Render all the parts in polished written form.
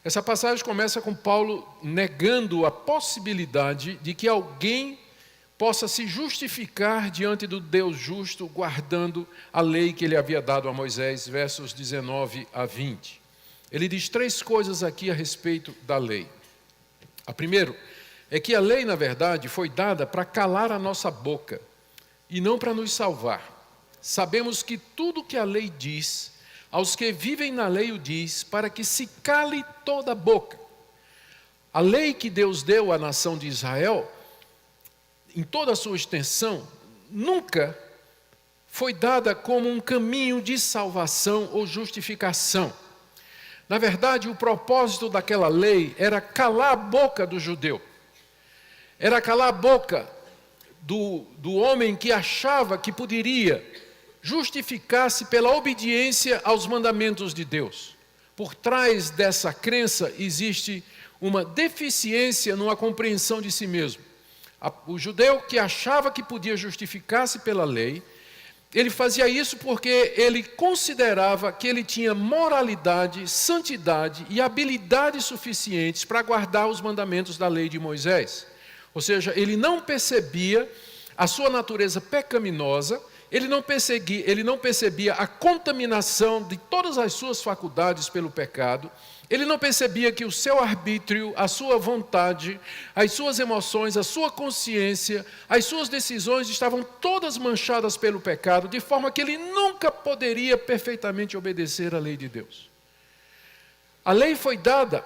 Essa passagem começa com Paulo negando a possibilidade de que alguém possa se justificar diante do Deus justo, guardando a lei que ele havia dado a Moisés, versos 19 a 20. Ele diz 3 coisas aqui a respeito da lei. A primeira é que a lei, na verdade, foi dada para calar a nossa boca e não para nos salvar. Sabemos que tudo que a lei diz, aos que vivem na lei o diz, para que se cale toda a boca. A lei que Deus deu à nação de Israel, em toda a sua extensão, nunca foi dada como um caminho de salvação ou justificação. Na verdade, o propósito daquela lei era calar a boca do judeu. Era calar a boca do homem que achava que poderia justificar-se pela obediência aos mandamentos de Deus. Por trás dessa crença existe uma deficiência numa compreensão de si mesmo. O judeu que achava que podia justificar-se pela lei, ele fazia isso porque ele considerava que ele tinha moralidade, santidade e habilidades suficientes para guardar os mandamentos da lei de Moisés. Ou seja, ele não percebia a sua natureza pecaminosa, ele não percebia a contaminação de todas as suas faculdades pelo pecado, ele não percebia que o seu arbítrio, a sua vontade, as suas emoções, a sua consciência, as suas decisões estavam todas manchadas pelo pecado, de forma que ele nunca poderia perfeitamente obedecer à lei de Deus. A lei foi dada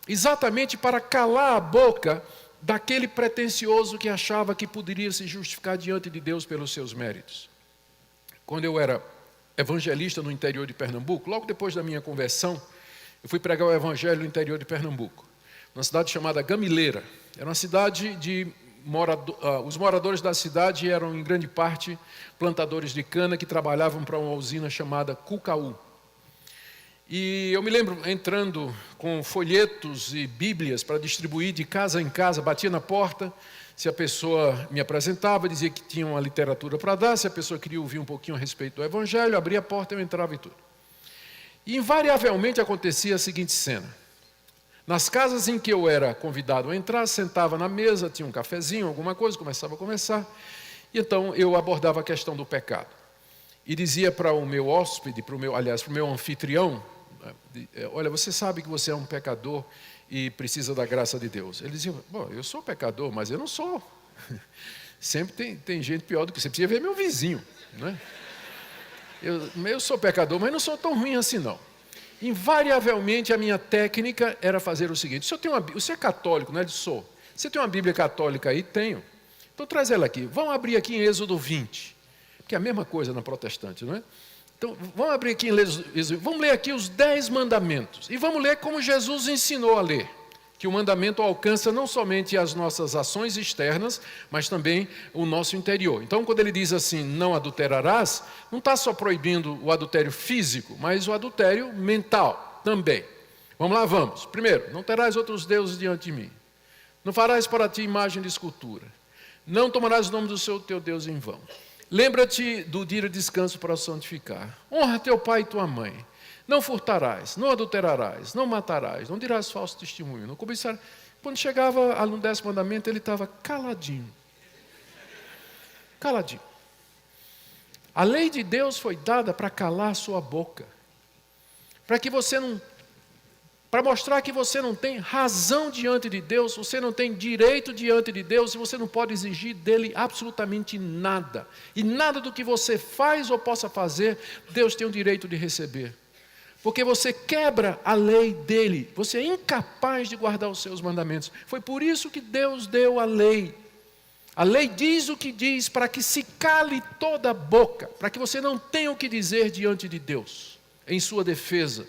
exatamente para calar a boca daquele pretensioso que achava que poderia se justificar diante de Deus pelos seus méritos. Quando eu era evangelista no interior de Pernambuco, logo depois da minha conversão, eu fui pregar o evangelho no interior de Pernambuco, numa cidade chamada Gamileira. Era uma cidade os moradores da cidade eram, em grande parte, plantadores de cana que trabalhavam para uma usina chamada Cucaú. E eu me lembro entrando com folhetos e bíblias para distribuir de casa em casa, batia na porta, se a pessoa me apresentava, dizia que tinha uma literatura para dar, se a pessoa queria ouvir um pouquinho a respeito do evangelho, abria a porta, eu entrava e tudo. E invariavelmente acontecia a seguinte cena. Nas casas em que eu era convidado a entrar, sentava na mesa, tinha um cafezinho, alguma coisa, começava a conversar, e então eu abordava a questão do pecado. E dizia para o meu hóspede, para o meu anfitrião, olha, você sabe que você é um pecador e precisa da graça de Deus. Ele dizia, bom, eu sou pecador, mas eu não sou. Sempre tem gente pior do que você. Precisa ver meu vizinho, não é? Eu sou pecador, mas não sou tão ruim assim não. Invariavelmente a minha técnica era fazer o seguinte, você é católico, não é? Sou. Você tem uma Bíblia católica aí? Tenho. Então traz ela aqui. Vamos abrir aqui em Êxodo 20, que é a mesma coisa na protestante, não é? Então, vamos abrir aqui em Êxodo, vamos ler aqui os 10 mandamentos. E vamos ler como Jesus ensinou a ler. Que o mandamento alcança não somente as nossas ações externas, mas também o nosso interior. Então, quando ele diz assim, não adulterarás, não está só proibindo o adultério físico, mas o adultério mental também. Vamos lá, vamos. Primeiro, não terás outros deuses diante de mim. Não farás para ti imagem de escultura. Não tomarás o nome do teu Deus em vão. Lembra-te do dia de descanso para o santificar. Honra teu pai e tua mãe. Não furtarás, não adulterarás, não matarás, não dirás falso testemunho. Não cobiçarás. Quando chegava no 10º mandamento, ele estava caladinho. Caladinho. A lei de Deus foi dada para calar a sua boca. Para mostrar que você não tem razão diante de Deus, você não tem direito diante de Deus, e você não pode exigir dele absolutamente nada. E nada do que você faz ou possa fazer, Deus tem o direito de receber. Porque você quebra a lei dele, você é incapaz de guardar os seus mandamentos. Foi por isso que Deus deu a lei. A lei diz o que diz para que se cale toda a boca, para que você não tenha o que dizer diante de Deus, em sua defesa,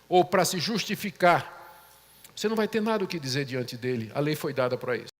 ou para se justificar. Você não vai ter nada o que dizer diante dele, a lei foi dada para isso.